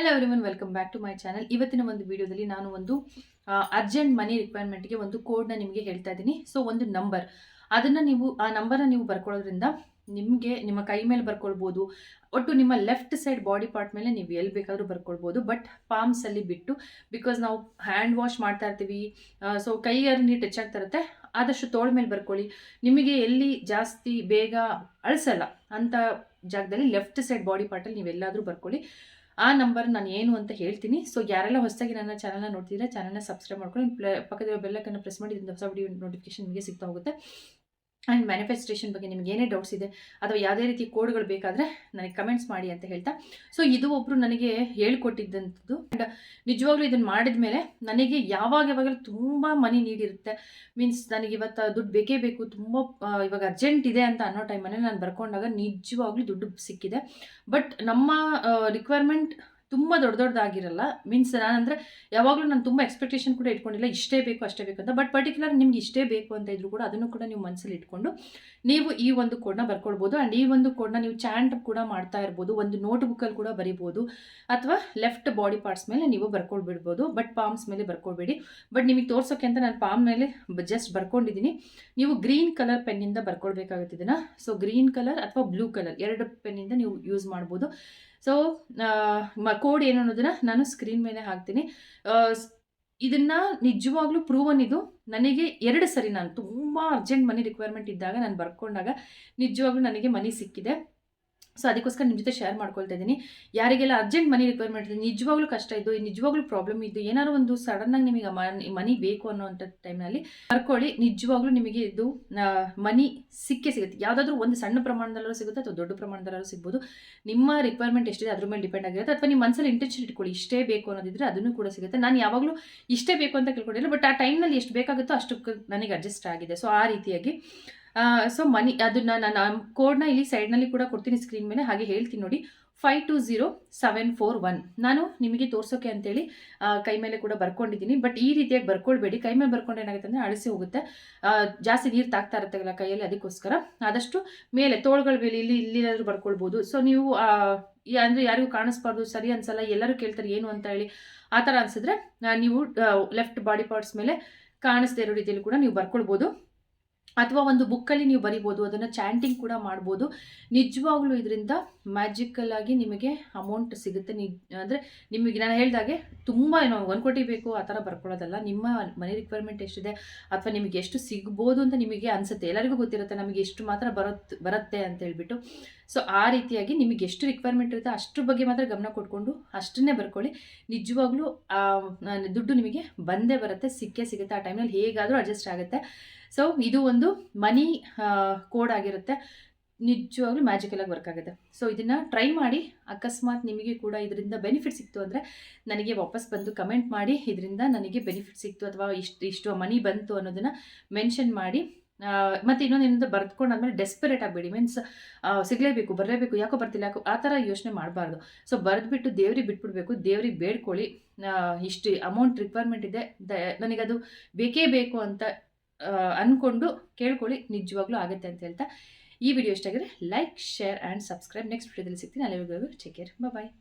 Hello everyone, welcome back to my channel. ಇವತ್ತಿನ ಒಂದು ವಿಡಿಯೋದಲ್ಲಿ ನಾನು ಒಂದು ಅರ್ಜೆಂಟ್ ಮನಿ ರಿಕ್ವೈರ್ಮೆಂಟ್ಗೆ ಒಂದು ಕೋಡ್ನ ನಿಮಗೆ ಹೇಳ್ತಾ ಇದ್ದೀನಿ. ಸೊ ಒಂದು ನಂಬರ್, ಅದನ್ನು ನೀವು ಆ ನಂಬರ್ನ ನೀವು ಬರ್ಕೊಳ್ಳೋದ್ರಿಂದ ನಿಮಗೆ ನಿಮ್ಮ ಕೈ ಮೇಲೆ ಬರ್ಕೊಳ್ಬೋದು. ಒಟ್ಟು ನಿಮ್ಮ ಲೆಫ್ಟ್ ಸೈಡ್ ಬಾಡಿ ಪಾರ್ಟ್ ಮೇಲೆ ನೀವು ಎಲ್ಲಿ ಬೇಕಾದರೂ ಬರ್ಕೊಳ್ಬೋದು, ಬಟ್ ಪಾಮ್ಸಲ್ಲಿ ಬಿಟ್ಟು. ಬಿಕಾಸ್ ನಾವು ಹ್ಯಾಂಡ್ ವಾಶ್ ಮಾಡ್ತಾ ಇರ್ತೀವಿ, ಸೊ ಕೈಯಾರು ನೀರು ಟಚ್ ಆಗ್ತಾ ಇರುತ್ತೆ. ಆದಷ್ಟು ತೋಳ ಮೇಲೆ ಬರ್ಕೊಳ್ಳಿ. ನಿಮಗೆ ಎಲ್ಲಿ ಜಾಸ್ತಿ ಬೇಗ ಅಳಿಸಲ್ಲ ಅಂತ ಜಾಗದಲ್ಲಿ ಲೆಫ್ಟ್ ಸೈಡ್ ಬಾಡಿ ಪಾರ್ಟಲ್ಲಿ ನೀವೆಲ್ಲಾದರೂ ಬರ್ಕೊಳ್ಳಿ. ಆ ನಂಬರ್ ನಾನು ಏನು ಅಂತ ಹೇಳ್ತೀನಿ. ಸೊ ಯಾರೆಲ್ಲ ಹೊಸದಾಗಿ ನನ್ನ ಚಾನಲ್ನ ನೋಡ್ತಿದ್ರೆ ಚಾನಲ್ನ ಸಬ್ಸ್ಕ್ರೈಬ್ ಮಾಡ್ಕೊಂಡು ಪಕ್ಕದ ಬೆಲ್ಲೈಕನ್ನ ಪ್ರೆಸ್ ಮಾಡಿ, ಇದರಿಂದ ಹೊಸ ವಿಡಿಯೋ ನೋಟಿಫಿಕೇಶನ್ ನಿಮಗೆ ಸಿಗ್ತಾ ಹೋಗುತ್ತೆ. ಆ್ಯಂಡ್ ಮ್ಯಾನಿಫೆಸ್ಟೇಷನ್ ಬಗ್ಗೆ ನಿಮಗೆ ಏನೇ ಡೌಟ್ಸ್ ಇದೆ ಅಥವಾ ಯಾವುದೇ ರೀತಿ ಕೋಡ್ಗಳು ಬೇಕಾದರೆ ನನಗೆ ಕಮೆಂಟ್ಸ್ ಮಾಡಿ ಅಂತ ಹೇಳ್ತಾ, ಸೊ ಇದು ಒಬ್ಬರು ನನಗೆ ಹೇಳ್ಕೊಟ್ಟಿದ್ದಂಥದ್ದು. ಆ್ಯಂಡ್ ನಿಜವಾಗ್ಲೂ ಇದನ್ನು ಮಾಡಿದ ಮೇಲೆ ನನಗೆ ಯಾವಾಗಲೂ ತುಂಬ ಮನಿ ನೀಡಿರುತ್ತೆ. ಮೀನ್ಸ್ ನನಗೆ ಇವತ್ತು ದುಡ್ಡು ಬೇಕೇ ಬೇಕು, ತುಂಬ ಇವಾಗ ಅರ್ಜೆಂಟ್ ಇದೆ ಅಂತ ಅನ್ನೋ ಟೈಮಲ್ಲಿ ನಾನು ಬರ್ಕೊಂಡಾಗ ನಿಜವಾಗ್ಲೂ ದುಡ್ಡು ಸಿಕ್ಕಿದೆ. ಬಟ್ ನಮ್ಮ ರಿಕ್ವೈರ್ಮೆಂಟ್ ತುಂಬ ದೊಡ್ಡದಾಗಿರಲ್ಲ. ಮೀನ್ಸ್ ನಾನಂದರೆ ಯಾವಾಗಲೂ ನಾನು ತುಂಬ ಎಕ್ಸ್ಪೆಕ್ಟೇಷನ್ ಕೂಡ ಇಟ್ಕೊಂಡಿಲ್ಲ, ಇಷ್ಟೇ ಬೇಕು ಅಷ್ಟೇ ಬೇಕು ಅಂತ. ಬಟ್ ಪರ್ಟಿಕ್ಯುಲರ್ ನಿಮ್ಗೆ ಇಷ್ಟೇ ಬೇಕು ಅಂತ ಇದ್ರು ಕೂಡ ಅದನ್ನು ಕೂಡ ನೀವು ಮನಸ್ಸಲ್ಲಿ ಇಟ್ಕೊಂಡು ನೀವು ಈ ಒಂದು ಕೋಡ್ನ ಬರ್ಕೊಳ್ಬೋದು. ಆ್ಯಂಡ್ ಈ ಒಂದು ಕೋಡ್ನ ನೀವು ಚಾಂಟ್ ಕೂಡ ಮಾಡ್ತಾ ಇರ್ಬೋದು, ಒಂದು ನೋಟ್ ಬುಕ್ಕಲ್ಲಿ ಕೂಡ ಬರಿಬೋದು, ಅಥವಾ ಲೆಫ್ಟ್ ಬಾಡಿ ಪಾರ್ಟ್ಸ್ ಮೇಲೆ ನೀವು ಬರ್ಕೊಳ್ಬಿಡ್ಬೋದು. ಬಟ್ ಪಾಮ್ಸ್ ಮೇಲೆ ಬರ್ಕೊಳ್ಬೇಡಿ. ಬಟ್ ನಿಮಗೆ ತೋರ್ಸೋಕ್ಕೆ ಅಂತ ನಾನು ಪಾಮ್ ಮೇಲೆ ಜಸ್ಟ್ ಬರ್ಕೊಂಡಿದ್ದೀನಿ. ನೀವು ಗ್ರೀನ್ ಕಲರ್ ಪೆನ್ನಿಂದ ಬರ್ಕೊಳ್ಬೇಕಾಗುತ್ತೆ ಇದನ್ನು. ಸೊ ಗ್ರೀನ್ ಕಲರ್ ಅಥವಾ ಬ್ಲೂ ಕಲರ್ ಎರಡು ಪೆನ್ನಿಂದ ನೀವು ಯೂಸ್ ಮಾಡ್ಬೋದು. ಸೊ ಕೋಡ್ ಏನು ಅನ್ನೋದನ್ನ ನಾನು ಸ್ಕ್ರೀನ್ ಮೇಲೆ ಹಾಕ್ತೀನಿ. ಇದನ್ನು ನಿಜವಾಗ್ಲೂ ಪ್ರೂವನ್. ಇದು ನನಗೆ 2 ಸರಿ ನಾನು ತುಂಬ ಅರ್ಜೆಂಟ್ ಮನಿ ರಿಕ್ವೈರ್ಮೆಂಟ್ ಇದ್ದಾಗ ನಾನು ಬರ್ಕೊಂಡಾಗ ನಿಜವಾಗ್ಲೂ ನನಗೆ ಮನಿ ಸಿಕ್ಕಿದೆ. ಸೊ ಅದಕ್ಕೋಸ್ಕರ ನಿಮ್ಮ ಜೊತೆ ಶೇರ್ ಮಾಡ್ಕೊಳ್ತಾ ಇದ್ದೀನಿ. ಯಾರಿಗೆಲ್ಲ ಅರ್ಜೆಂಟ್ ಮನಿ ರಿಕ್ವೈರ್ಮೆಂಟ್ ಇದೆ, ನಿಜವಾಗ್ಲೂ ಕಷ್ಟ ಇದ್ದು, ನಿಜವಾಗ್ಲೂ ಪ್ರಾಬ್ಲಮ್ ಇದ್ದು, ಏನಾದ್ರು ಒಂದು ಸಡನ್ನಾಗಿ ನಿಮಗೆ ಮನಿ ಬೇಕು ಅನ್ನೋಂಥ ಟೈಮ್ನಲ್ಲಿ ಬರ್ಕೊಳ್ಳಿ. ನಿಜವಾಗ್ಲೂ ನಿಮಗೆ ಇದು ಮನಿ ಸಿಕ್ಕೇ ಸಿಗುತ್ತೆ. ಯಾವುದಾದ್ರೂ ಒಂದು ಸಣ್ಣ ಪ್ರಮಾಣದಲ್ಲೂ ಸಿಗುತ್ತೆ ಅಥವಾ ದೊಡ್ಡ ಪ್ರಮಾಣದಲ್ಲೂ ಸಿಗ್ಬೋದು. ನಿಮ್ಮ ರಿಕ್ವೈರ್ಮೆಂಟ್ ಎಷ್ಟಿದೆ ಅದ್ರ ಮೇಲೆ ಡಿಪೆಂಡ್ ಆಗಿರುತ್ತೆ. ಅಥವಾ ನಿಮ್ಮ ಮನಸ್ಸಲ್ಲಿ ಇಂಟೆನ್ಷನ್ ಇಟ್ಕೊಳ್ಳಿ, ಇಷ್ಟೇ ಬೇಕು ಅನ್ನೋದಿದ್ರೆ ಅದನ್ನು ಕೂಡ ಸಿಗುತ್ತೆ. ನಾನು ಯಾವಾಗಲೂ ಇಷ್ಟೇ ಬೇಕು ಅಂತ ಕೇಳ್ಕೊಂಡಿಲ್ಲ, ಬಟ್ ಆ ಟೈಮ್ನಲ್ಲಿ ಎಷ್ಟು ಬೇಕಾಗುತ್ತೋ ಅಷ್ಟಕ್ಕೆ ನನಗೆ ಅಡ್ಜಸ್ಟ್ ಆಗಿದೆ. ಸೊ ಆ ರೀತಿಯಾಗಿ ಸೊ ಮನಿ ಅದನ್ನು ನಾನು ಕೋಡ್ನ ಇಲ್ಲಿ ಸೈಡ್ನಲ್ಲಿ ಕೂಡ ಕೊಡ್ತೀನಿ ಸ್ಕ್ರೀನ್ ಮೇಲೆ, ಹಾಗೆ ಹೇಳ್ತೀನಿ ನೋಡಿ. 520741 ನಾನು ನಿಮಗೆ ತೋರ್ಸೋಕೆ ಅಂತೇಳಿ ಕೈ ಮೇಲೆ ಕೂಡ ಬರ್ಕೊಂಡಿದ್ದೀನಿ. ಬಟ್ ಈ ರೀತಿಯಾಗಿ ಬರ್ಕೊಳ್ಬೇಡಿ. ಕೈ ಮೇಲೆ ಬರ್ಕೊಂಡು ಏನಾಗುತ್ತೆ ಅಂದರೆ ಅಳಿಸಿ ಹೋಗುತ್ತೆ, ಜಾಸ್ತಿ ನೀರು ತಾಗ್ತಾ ಇರುತ್ತಲ್ಲ ಕೈಯಲ್ಲಿ. ಅದಕ್ಕೋಸ್ಕರ ಆದಷ್ಟು ಮೇಲೆ ತೋಳುಗಳ ಮೇಲೆ ಇಲ್ಲಿನಾದರೂ ಬರ್ಕೊಳ್ಬೋದು. ಸೊ ನೀವು ಅಂದರೆ ಯಾರಿಗೂ ಕಾಣಿಸ್ಬಾರ್ದು, ಸರಿ ಅನ್ಸಲ್ಲ, ಎಲ್ಲರೂ ಕೇಳ್ತಾರೆ ಏನು ಅಂತ ಹೇಳಿ ಆ ಥರ ಅನಿಸಿದ್ರೆ ನೀವು ಲೆಫ್ಟ್ ಬಾಡಿ ಪಾರ್ಟ್ಸ್ ಮೇಲೆ ಕಾಣಿಸ್ದೇ ಇರೋ ರೀತಿಯಲ್ಲಿ ಕೂಡ ನೀವು ಬರ್ಕೊಳ್ಬೋದು. ಅಥವಾ ಒಂದು ಬುಕ್ಕಲ್ಲಿ ನೀವು ಬರಿಬೋದು, ಅದನ್ನು ಚಾಂಟಿಂಗ್ ಕೂಡ ಮಾಡ್ಬೋದು. ನಿಜವಾಗ್ಲೂ ಇದರಿಂದ ಮ್ಯಾಜಿಕಲ್ ಆಗಿ ನಿಮಗೆ ಅಮೌಂಟ್ ಸಿಗುತ್ತೆ. ಅಂದರೆ ನಿಮಗೆ ನಾನು ಹೇಳಿದಾಗೆ ತುಂಬ ಏನೋ 1 ಕೋಟಿ ಬೇಕು ಆ ಥರ ಬರ್ಕೊಳ್ಳೋದಲ್ಲ. ನಿಮ್ಮ ಮನಿ ರಿಕ್ವೈರ್ಮೆಂಟ್ ಎಷ್ಟಿದೆ ಅಥವಾ ನಿಮಗೆ ಎಷ್ಟು ಸಿಗ್ಬೋದು ಅಂತ ನಿಮಗೆ ಅನಿಸುತ್ತೆ. ಎಲ್ಲರಿಗೂ ಗೊತ್ತಿರುತ್ತೆ ನಮಗೆ ಎಷ್ಟು ಮಾತ್ರ ಬರುತ್ತೆ ಅಂತ ಹೇಳ್ಬಿಟ್ಟು. ಸೊ ಆ ರೀತಿಯಾಗಿ ನಿಮಗೆ ಎಷ್ಟು ರಿಕ್ವೈರ್ಮೆಂಟ್ ಇರುತ್ತೆ ಅಷ್ಟ್ರ ಬಗ್ಗೆ ಮಾತ್ರ ಗಮನ ಕೊಟ್ಕೊಂಡು ಅಷ್ಟನ್ನೇ ಬರ್ಕೊಳ್ಳಿ. ನಿಜವಾಗ್ಲೂ ದುಡ್ಡು ನಿಮಗೆ ಬಂದೇ ಬರುತ್ತೆ, ಸಿಕ್ಕೇ ಸಿಗುತ್ತೆ. ಆ ಟೈಮ್ನಲ್ಲಿ ಹೇಗಾದರೂ ಅಡ್ಜಸ್ಟ್ ಆಗುತ್ತೆ. ಸೊ ಇದು ಒಂದು ಮನಿ ಕೋಡ್ ಆಗಿರುತ್ತೆ. ನಿಜವಾಗ್ಲೂ ಮ್ಯಾಜಿಕಲಾಗಿ ವರ್ಕ್ ಆಗುತ್ತೆ. ಸೊ ಇದನ್ನು ಟ್ರೈ ಮಾಡಿ. ಅಕಸ್ಮಾತ್ ನಿಮಗೆ ಕೂಡ ಇದರಿಂದ ಬೆನಿಫಿಟ್ ಸಿಕ್ತು ಅಂದರೆ ನನಗೆ ವಾಪಸ್ ಬಂದು ಕಮೆಂಟ್ ಮಾಡಿ, ಇದರಿಂದ ನನಗೆ ಬೆನಿಫಿಟ್ ಸಿಕ್ತು ಅಥವಾ ಇಷ್ಟು ಮನಿ ಬಂತು ಅನ್ನೋದನ್ನು ಮೆನ್ಷನ್ ಮಾಡಿ. ಮತ್ತು ಇನ್ನೊಂದೇನಂದ್ರೆ ಬರೆದುಕೊಂಡಾದ್ಮೇಲೆ ಡೆಸ್ಪರೇಟ್ ಆಗಬೇಡಿ. ಮೀನ್ಸ್ ಸಿಗಲೇಬೇಕು, ಬರಲೇಬೇಕು, ಯಾಕೋ ಬರ್ತಿಲ್ಲ, ಯಾಕೋ ಆ ಥರ ಯೋಚನೆ ಮಾಡಬಾರ್ದು. ಸೊ ಬರೆದ್ಬಿಟ್ಟು ದೇವ್ರಿಗೆ ಬಿಟ್ಬಿಡ್ಬೇಕು. ದೇವ್ರಿಗೆ ಬೇಡ್ಕೊಳ್ಳಿ, ಇಷ್ಟು ಅಮೌಂಟ್ ರಿಕ್ವೈರ್ಮೆಂಟ್ ಇದೆ, ನನಗದು ಬೇಕೇ ಬೇಕು ಅಂತ ಅಂದ್ಕೊಂಡು ಕೇಳ್ಕೊಳ್ಳಿ. ನಿಜವಾಗ್ಲೂ ಆಗುತ್ತೆ ಅಂತ ಹೇಳ್ತಾ ಈ ವಿಡಿಯೋ ಇಷ್ಟ ಆಗಿದ್ರೆ like, share and subscribe. Next ವಿಡಿಯೋದಲ್ಲಿ ಸಿಗ್ತೀನಿ. ಅಲ್ಲಿವರೆಗೂ ಟೇಕ್ ಕೇರ್, ಬಾಯ್.